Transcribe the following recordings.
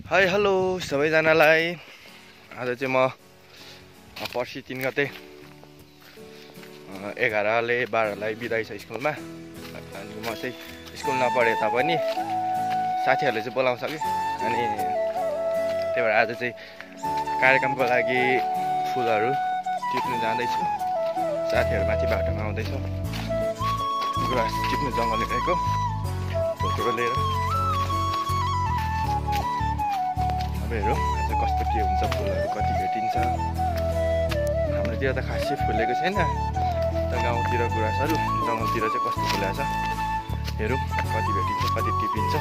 Hi hello सबैजनालाई। आज चाहिँ म पर्सि 3 गते 11ले 12लाई बिदाई छ स्कुलमा। अनि म चाहिँ स्कुल नपढे तापनि साथीहरूले चाहिँ बोलाउँछ कि, अनि त्यही भएर आज चाहिँ कार्यक्रमको लागि फुलहरू टिप्नु जाँदैछु। साथीहरू माथि बाटोमा आउँदैछ, ग्रास टिप्नु जङ्गल गएको फोटो लिएर। अब हेरौँ आज कस्तो के हुन्छ, फुलहरू कति भेटिन्छ। हाम्रोतिर त खासै फुलेको छैन, त गाउँतिर गुराँसहरू, जङ्गलतिर चाहिँ कस्तो फुलेको छ हेरौँ। कति भेटिन्छ, कति टिपिन्छ।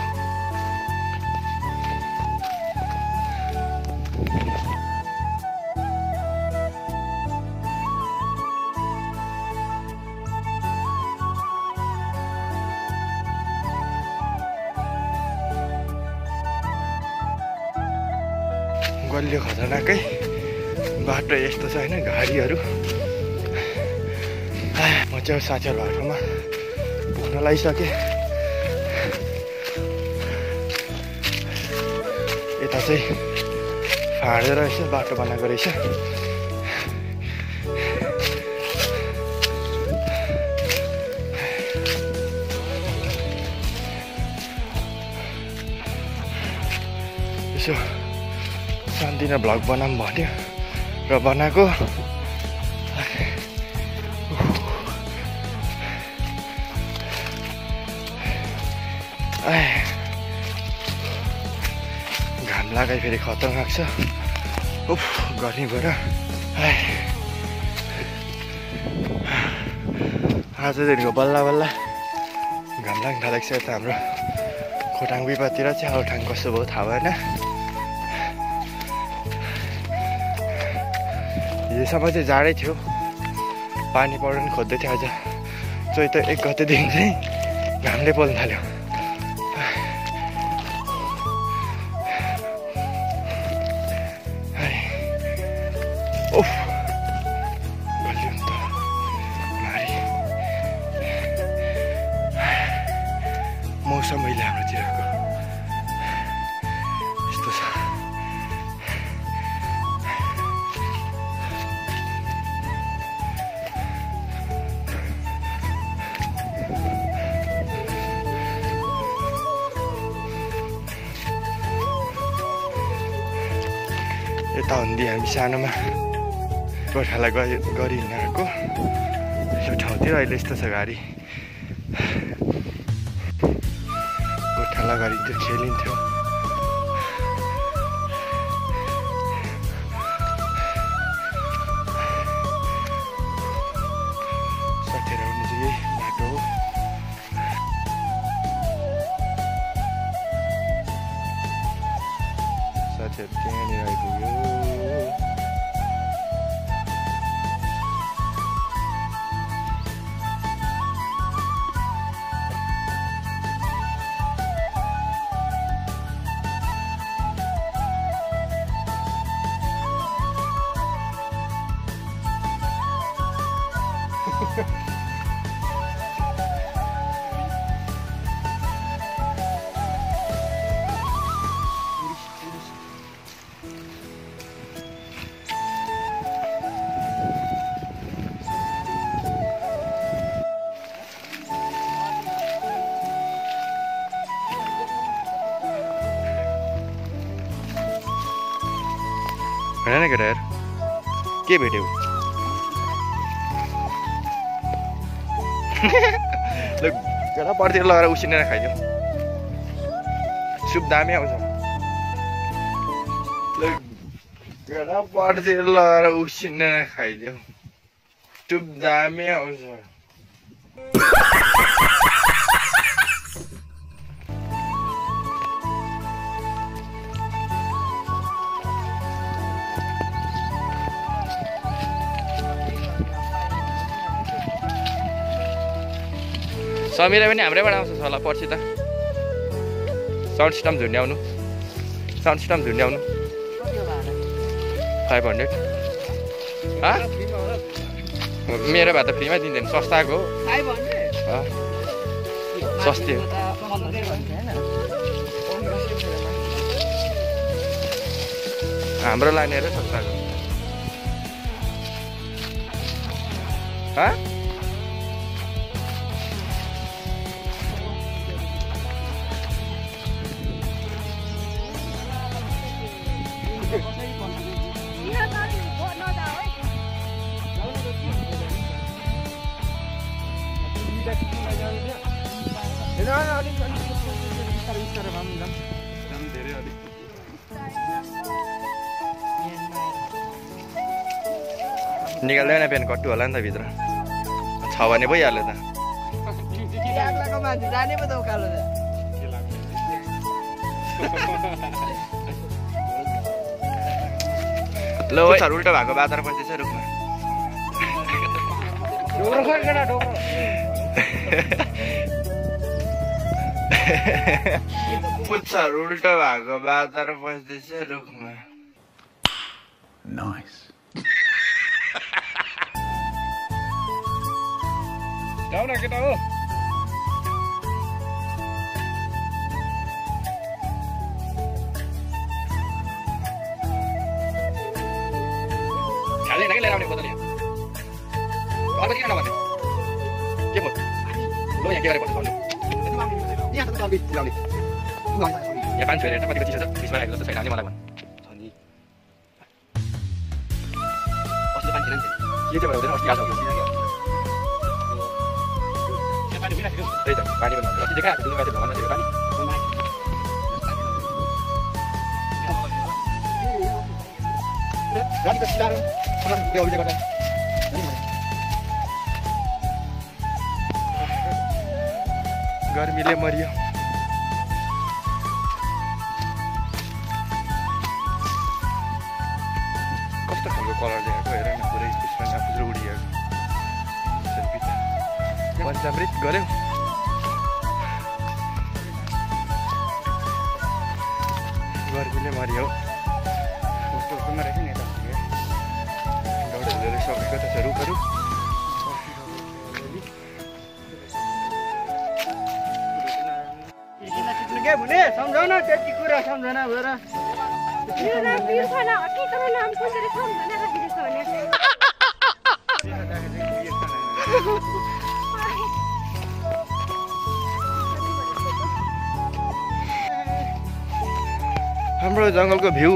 गलियो खतरनाकै बाटो यस्तो छ होइन, गाडीहरू। म चाहिँ साथीहरू बाटोमा पुग्न लागिसकेँ। यता चाहिँ फाँडेर रहेछ, बाटो बनाएको रहेछ। यसो शान्तिना भ्लग बनाऊँ भन्यो र बनाएको। घाम लगाइ फेरि खतरनाक छ। उफ गर्मीबाट आजदेखिको बल्ल बल्ल घाम लाग्न थालेको छ। यता हाम्रो खोटाङ विपातिर चाहिँ अल्ठाङ कस्तो भयो थाहा भएन। हिजोसम्म चाहिँ जाडै थियो, पानी पर्न खोज्दै थियो। आज चैत 1 गतेदेखि चाहिँ घामले पोल्न थाल्यो। उफ बलियो नि त मारी मौसम अहिले हाम्रोतिरको यस्तो छ। यता हुन्दी हामी सानोमा गोर्खालाई गरी हिँडेको यो ठाउँतिर अहिले यस्तो छ गाडी। गोर्खालाई गरिन्थ्यो, खेलिन्थ्यो। साथीहरू आउनु चाहिँ यही बाटो हो। साथीहरू त्यहाँनिर आइपुग्यो। हेर न केटा, हेर के भेट्यौ। ल केटा पर्तिर लगाएर उसिनेर खाइदिउँ, सुप दामी आउँछ। ल केटा पर्तिर लगाएर उसिनेर खाइदिउँ, सुप दामी आउँछ। समीरा पनि हाम्रैबाट आउँछ होला पर्सि त। साउन्ड सिस्टम झुन्ड्याउनु, साउन्ड सिस्टम झुन्ड्याउनु 500। मेरो भए त फ्रीमा दिँदैन, सस्ताको सस्तै हो। हाम्रो लाने र सस्ताको निकाल्दैन पेन कट्टु होला नि त भित्र छ भने भइहाल्यो त जाने पो त उकालो ल उल्टो भएको बाजार पस्दैछ रुखमा पुच्छहरू उल्टो भएको बाजार पस्दैछ रुखमा नाइस जाऊ न केटा हो खाँदैन कि लिएर आउने बोतल यहाँ अर्को किन नभने के भयो लो यहाँ के गरेर बस्नु यहाँ 5 हेरेर कतिको चिसो छ 20 मा आएको जस्तो छैन नि मलाई भन अस्ति पानी थिएन नि के चाहिँ भयो अस्ति आएको त्यही त पानी पनि अस्ति देखाएको दुई माथि भगवान नदिएको पानी राति त सिधारो त्यो अभिले गर्दा गर्मीले मरियो कस्तो खालको कलर ल्याएको हेर न पुरै पुष्पा पुरो उडिएको पञ्चामृत गऱ्यो गर्मीले मरियो डौडहरूले सकेको त छ रुखहरू हुने सम्झाउन त्यति कुरा सम्झना भएर हाम्रो जङ्गलको भ्यू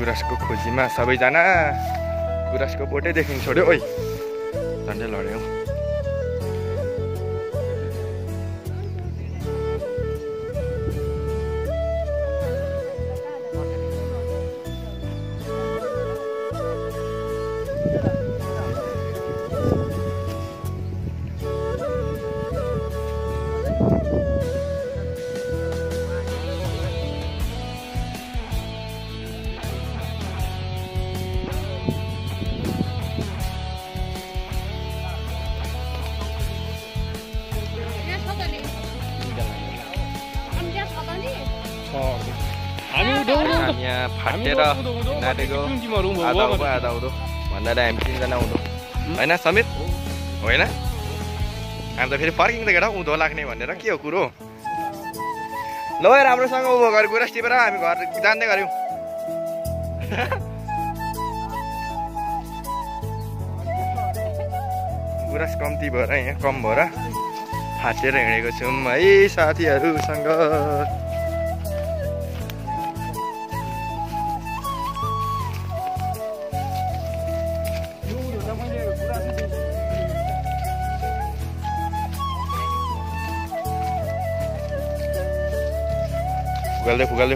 गुराँसको खोजीमा सबैजना गुराँसको बोटै देख्नु छोड्यो ओइ झन्डै लड्यो यहाँ फाटेर नाटेको आधा हुँदो आधा हुँदो भन्दा हामी 3 जना हुँदो होइन समीर होइन हामी त फेरि फर्किङ त केटा उँधो लाग्ने भनेर के हो कुरो ल राम्रोसँग उभो गरेर गुराँस टिपेर हामी घर जान्दै गऱ्यौँ गुराँस कम्ती भएर यहाँ कम भएर फाटेर हिँडेको छौँ है साथीहरूसँग पुगाल्दै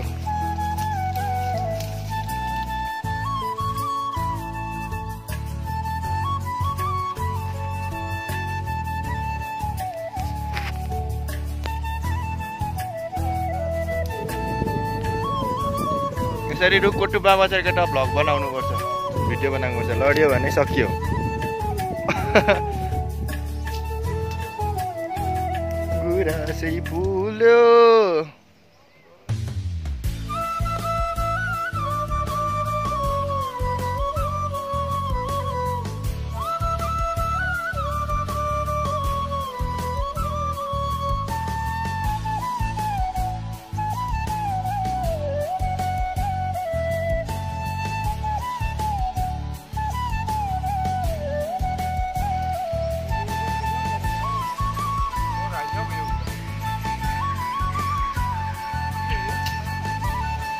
यसरी रुखको टुप्पा बसेर केटा भ्लग बनाउनु पर्छ भिडियो बनाउनु पर्छ लड्यो भने सकियो गुराँसै फुल्यो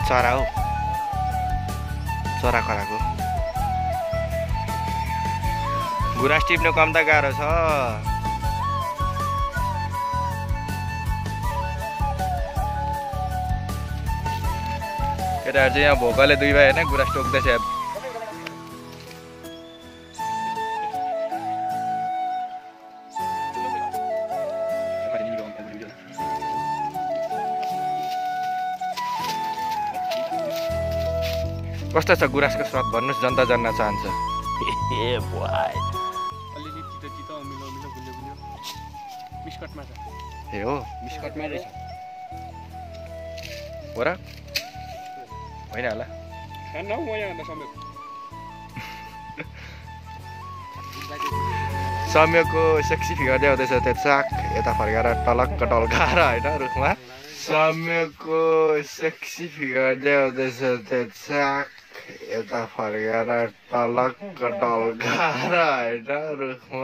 चरा हो चरा कराको गुराँस टिप्नु कम त गाह्रो छ केटाहरू चाहिँ यहाँ भोकले दुई भाइ होइन गुराँस टोक्दैछ कस्तो छ गुराँसको स्वाद भन्नुहोस् जनता जान्न चाहन्छ ए भाइ अलिअलि चितो चितो अमिलो अमिलो गुलियो गुलियो बिस्कटमा छ ए हो बिस्कटमा रहेछ हो र होइन होला खान्न हौ म यहाँ समेत सम्यकको सेक्सी फिगर देखाउँदैछ त्यो चाक यता फर्काएर टलक्क टल्काएर होइन रुखमा सम्यकको सेक्सी फिगर देखाउँदैछ त्यो चाक यता फर्काएर टलक्क टल्काएर होइन रुखमा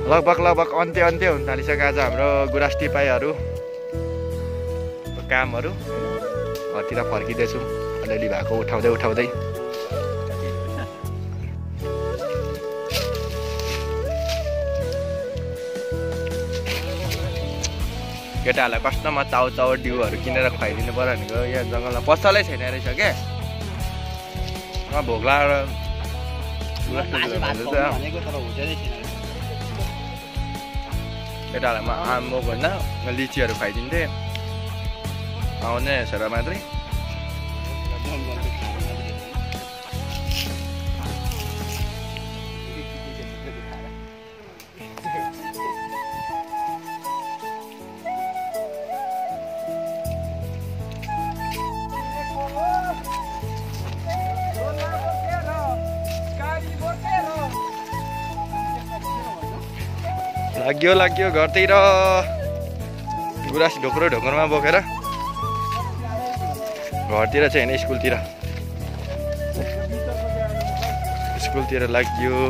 लगभग अन्त्य हुन थालिसक्यो आज हाम्रो गुराँस टिपाइहरू कामहरू घरतिर फर्किँदैछौँ अलिअलि भएको उठाउँदै केटाहरूलाई कस्तोमा चाउ डिउहरू किनेर खुवाइदिनु पर्यो भनेको यहाँ जङ्गलमा पसलै छैन रहेछ क्या भोक लागेर केटाहरूलाई म आम्बो भन्दा लिचीहरू खुवाइदिन्थेँ आउने छोरा मात्रै लाग्यो घरतिर गुराँस ढोक्रोमा बोकेर घरतिर चाहिँ होइन स्कुलतिर लाग्यो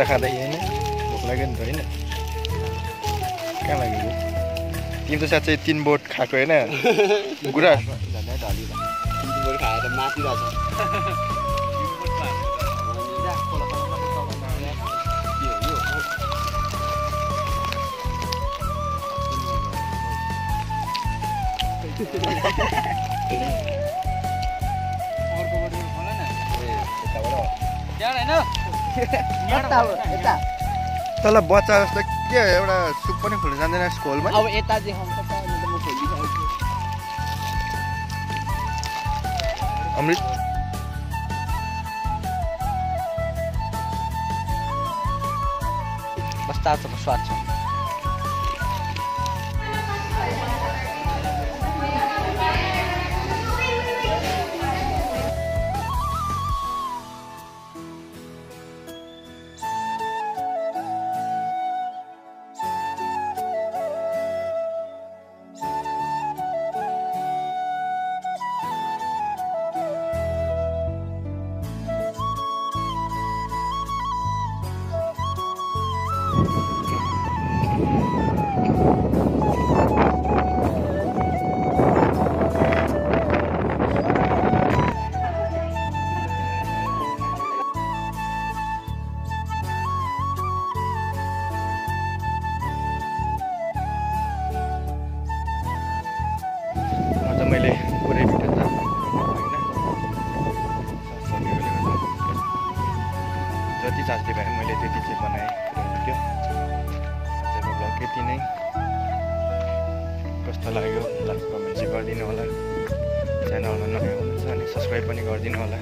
खाँदै होइन भोक लाग्यो नि त होइन कहाँ लाग्यो तिमी त साँच्चै 3 बोट खाएको होइन गुराँस खाएर माथिरहेछ तल बच्चा जस्तो के एउटा सुप पनि खोल्न जान्दैन स्कुलमा अब यता देखाउँछ त म खोलिदिन्छु अमृत कस्ता स्वाद छ जति चासले भए मैले त्यति चाहिँ बनाएँ त्यो आजको भ्लग यति नै कस्तो लाग्यो लाइक कमेन्ट चाहिँ गरिदिनु होला च्यानलमा नयाँ हुनुहुन्छ अनि सब्सक्राइब पनि गरिदिनु होला